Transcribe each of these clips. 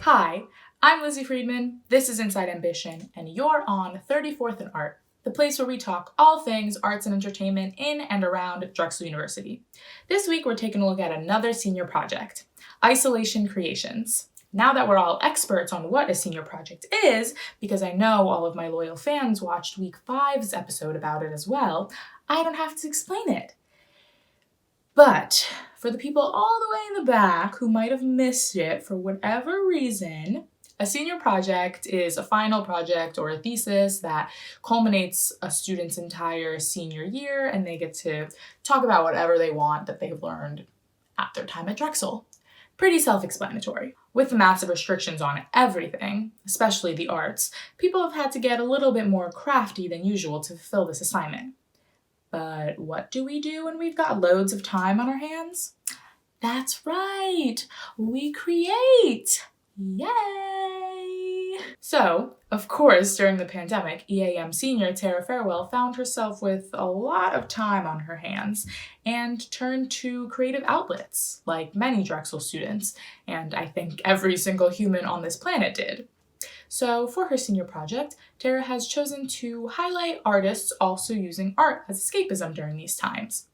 Hi, I'm Lizzy Friedman, this is Inside Ambition, and you're on 34th and Art, the place where we talk all things arts and entertainment in and around Drexel University. This week we're taking a look at another senior project, Isolation Creations. Now that we're all experts on what a senior project is, because I know all of my loyal fans watched week 5's episode about it as well, I don't have to explain it. But for the people all the way in the back who might have missed it for whatever reason, a senior project is a final project or a thesis that culminates a student's entire senior year, and they get to talk about whatever they want that they've learned at their time at Drexel. Pretty self-explanatory. With the massive restrictions on everything, especially the arts, people have had to get a little bit more crafty than usual to fulfill this assignment. But what do we do when we've got loads of time on our hands? That's right, we create! Yay! So, of course, during the pandemic, EAM senior Tara Farewell found herself with a lot of time on her hands and turned to creative outlets, like many Drexel students, and I think every single human on this planet did. So for her senior project, Tara has chosen to highlight artists also using art as escapism during these times.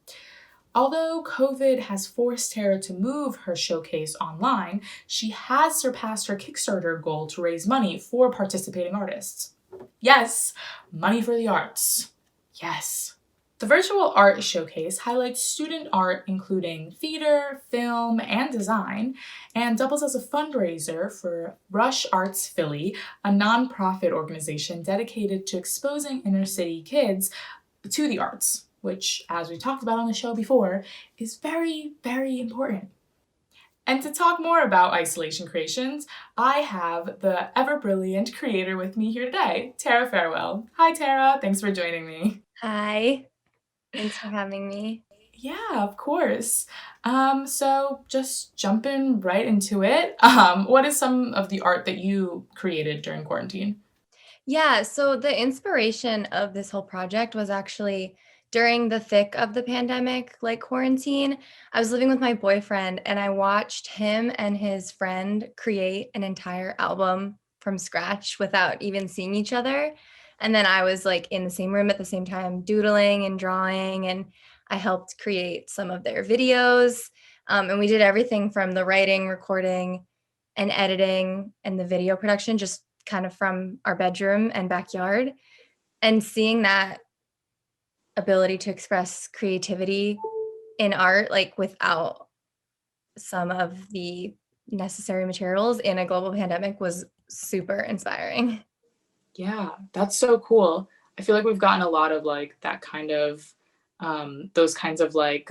Although COVID has forced Tara to move her showcase online, she has surpassed her Kickstarter goal to raise money for participating artists. Yes, money for the arts. Yes. The virtual art showcase highlights student art including theater, film, and design, and doubles as a fundraiser for Rush Arts Philly, a nonprofit organization dedicated to exposing inner city kids to the arts, which, as we talked about on the show before, is very, very important. And to talk more about Isolation Creations, I have the ever-brilliant creator with me here today, Tara Farewell. Hi, Tara. Thanks for joining me. Hi, thanks for having me. Yeah, of course. So just jumping right into it, what is some of the art that you created during quarantine? Yeah, so the inspiration of this whole project was actually during the thick of the pandemic, like quarantine. I was living with my boyfriend and I watched him and his friend create an entire album from scratch without even seeing each other. And then I was like in the same room at the same time, doodling and drawing, and I helped create some of their videos. And we did everything from the writing, recording, and editing and the video production just kind of from our bedroom and backyard. And seeing that ability to express creativity in art, like without some of the necessary materials in a global pandemic, was super inspiring. Yeah, that's so cool. I feel like we've gotten a lot of like that kind of those kinds of like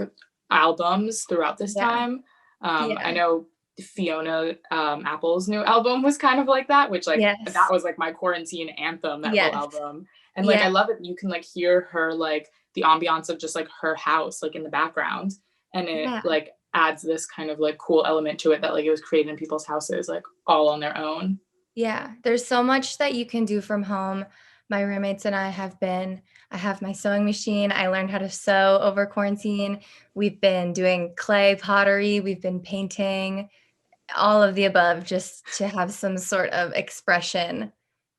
albums throughout this Yeah. time. I Yeah. know Fiona Apple's new album was kind of like that, which like that Yes. was like my quarantine anthem, that whole Yes. album. And like Yeah. I love it. You can like hear her like the ambiance of just like her house like in the background, and it Yeah. like adds this kind of like cool element to it that like it was created in people's houses like all on their own. Yeah, there's so much that you can do from home. My roommates and I have my sewing machine. I learned how to sew over quarantine. We've been doing clay pottery, we've been painting, all of the above just to have some sort of expression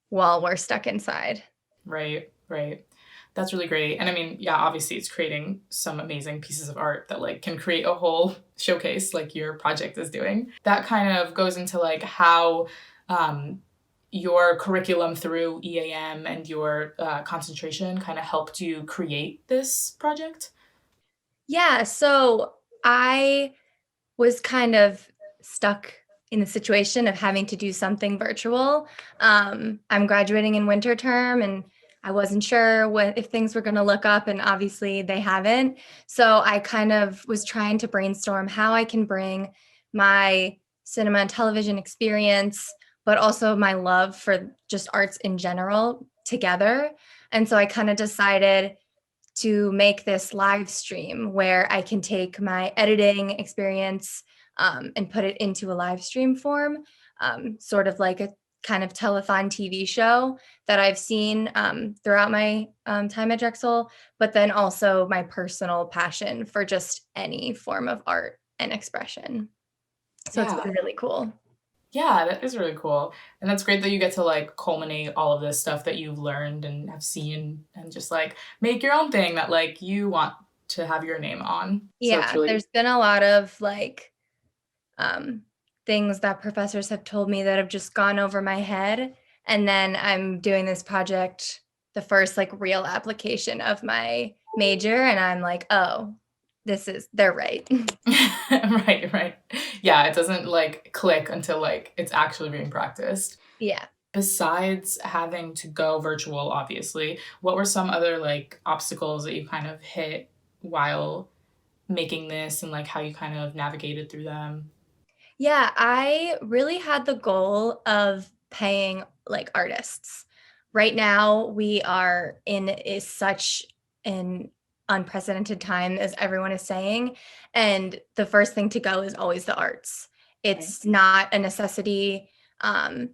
while we're stuck inside. Right, right. That's really great. And I mean, yeah, obviously it's creating some amazing pieces of art that like can create a whole showcase like your project is doing. That kind of goes into like how um, your curriculum through EAM and your concentration kind of helped you create this project. Yeah, so I was kind of stuck in the situation of having to do something virtual. I'm graduating in winter term and I wasn't sure what if things were going to look up, and obviously they haven't. So I kind of was trying to brainstorm how I can bring my cinema and television experience, but also my love for just arts in general together. And so I kind of decided to make this live stream where I can take my editing experience and put it into a live stream form, sort of like a kind of telethon TV show that I've seen throughout my time at Drexel, but then also my personal passion for just any form of art and expression. So it's Yeah, been really cool. Yeah, that is really cool. And that's great that you get to like culminate all of this stuff that you've learned and have seen and just like make your own thing that like you want to have your name on. So it's Yeah, really there's been a lot of like um, things that professors have told me that have just gone over my head. And then I'm doing this project, the first like real application of my major, and I'm like, oh, they're right. right, right. Yeah, it doesn't like click until like it's actually being practiced. Yeah. Besides having to go virtual, obviously, what were some other like obstacles that you kind of hit while making this and like how you kind of navigated through them? Yeah, I really had the goal of paying like artists. Right now, we are in is such an unprecedented time, as everyone is saying, and the first thing to go is always the arts. Right. It's not a necessity um,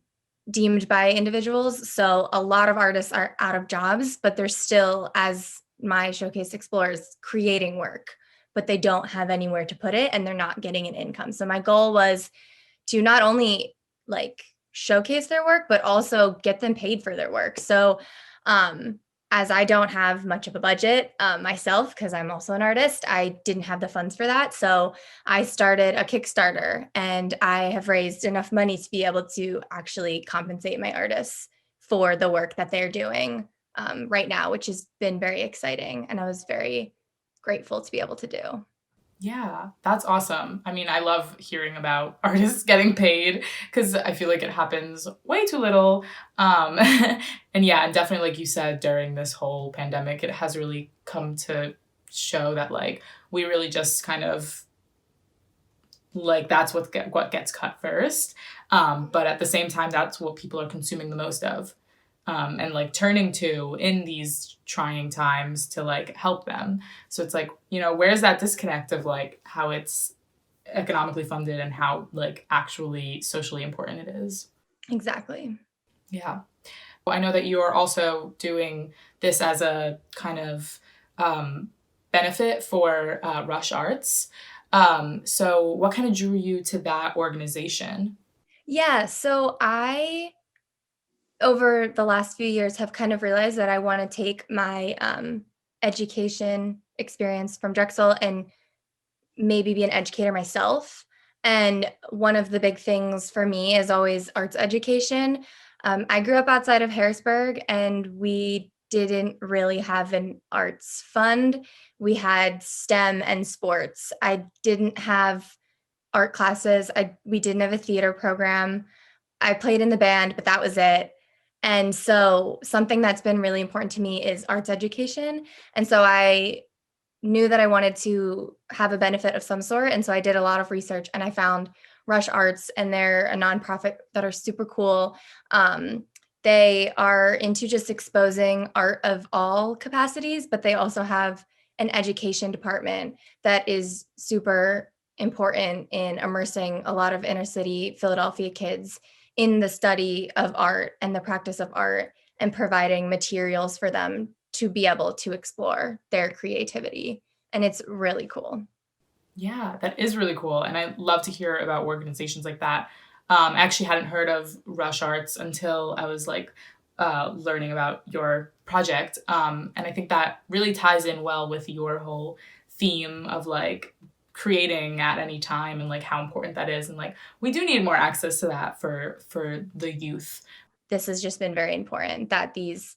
deemed by individuals, so a lot of artists are out of jobs, but they're still, as my showcase explores, creating work, but they don't have anywhere to put it and they're not getting an income. So my goal was to not only like showcase their work, but also get them paid for their work. So, um, as I don't have much of a budget myself, because I'm also an artist, I didn't have the funds for that. So I started a Kickstarter and I have raised enough money to be able to actually compensate my artists for the work that they're doing right now, which has been very exciting. And I was very grateful to be able to do. Yeah, that's awesome. I mean, I love hearing about artists getting paid because I feel like it happens way too little. Um, and yeah, and definitely, like you said, during this whole pandemic, it has really come to show that like we really just kind of like that's what gets cut first. But at the same time, that's what people are consuming the most of, and like turning to in these trying times to like help them. So it's like, where's that disconnect of like how it's economically funded and how like actually socially important it is? Exactly. Yeah. Well, I know that you are also doing this as a kind of um, benefit for Rush Arts. So, what kind of drew you to that organization? Yeah, so I over the last few years have kind of realized that I want to take my education experience from Drexel and maybe be an educator myself. And one of the big things for me is always arts education. I grew up outside of Harrisburg and we didn't really have an arts fund. We had STEM and sports. I didn't have art classes. We didn't have a theater program. I played in the band, but that was it. And so something that's been really important to me is arts education. And so I knew that I wanted to have a benefit of some sort. And so I did a lot of research and I found Rush Arts, and they're a nonprofit that are super cool. They are into just exposing art of all capacities, but they also have an education department that is super important in immersing a lot of inner city Philadelphia kids in the study of art and the practice of art and providing materials for them to be able to explore their creativity. And it's really cool. Yeah, that is really cool. And I love to hear about organizations like that. I actually hadn't heard of Rush Arts until I was like learning about your project. And I think that really ties in well with your whole theme of like creating at any time and like how important that is. And like we do need more access to that for the youth. This has just been very important that these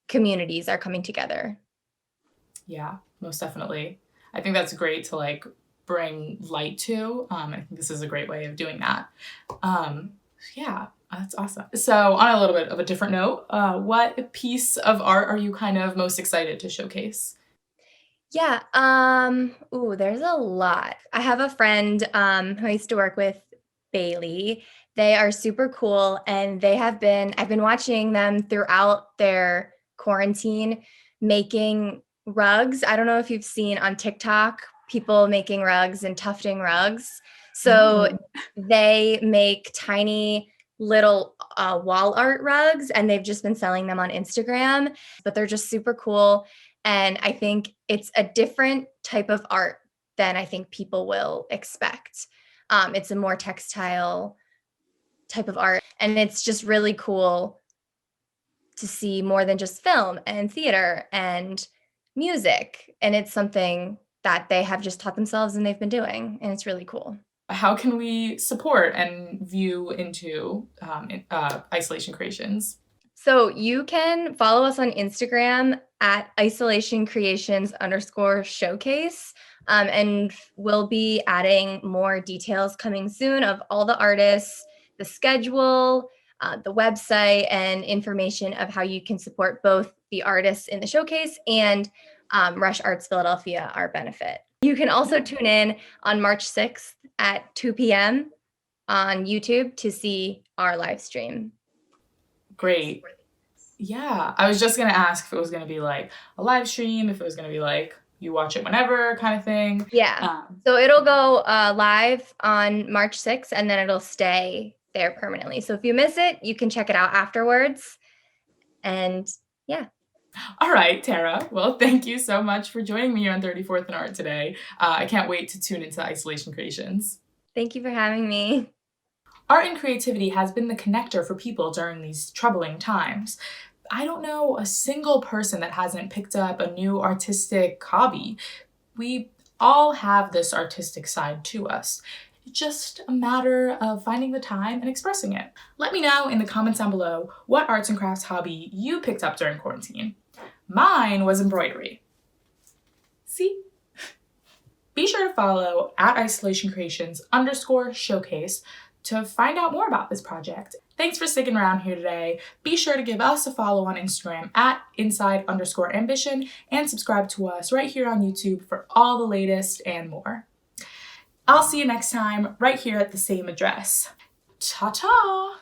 communities are coming together. Yeah, most definitely. I think that's great to like bring light to. I think this is a great way of doing that. Um, yeah, that's awesome. So, on a little bit of a different note, what piece of art are you kind of most excited to showcase? Yeah, ooh, there's a lot. I have a friend who I used to work with, Bailey. They are super cool and I've been watching them throughout their quarantine making rugs. I don't know if you've seen on TikTok people making rugs and tufting rugs. So No. they make tiny little wall art rugs and they've just been selling them on Instagram, but they're just super cool. And I think it's a different type of art than I think people will expect. It's a more textile, type of art. And it's just really cool to see more than just film and theater and music. And it's something that they have just taught themselves and they've been doing. And it's really cool. How can we support and view into Isolation Creations? So you can follow us on Instagram at isolationcreations_showcase. And we'll be adding more details coming soon of all the artists, the schedule, the website, and information of how you can support both the artists in the showcase and Rush Arts Philadelphia, our benefit. You can also tune in on March 6th at 2 p.m. on YouTube to see our live stream. Great. Yeah, I was just going to ask if it was going to be like a live stream, if it was going to be like you watch it whenever kind of thing. Yeah. So it'll go live on March 6th and then it'll stay there permanently. So if you miss it, you can check it out afterwards. And yeah. All right, Tara. Well, thank you so much for joining me on 34th and Art today. I can't wait to tune into Isolation Creations. Thank you for having me. Art and creativity has been the connector for people during these troubling times. I don't know a single person that hasn't picked up a new artistic hobby. We all have this artistic side to us. It's just a matter of finding the time and expressing it. Let me know in the comments down below what arts and crafts hobby you picked up during quarantine. Mine was embroidery. See? Be sure to follow at isolationcreations_showcase to find out more about this project. Thanks for sticking around here today. Be sure to give us a follow on Instagram at inside_ambition and subscribe to us right here on YouTube for all the latest and more. I'll see you next time right here at the same address. Ta-ta!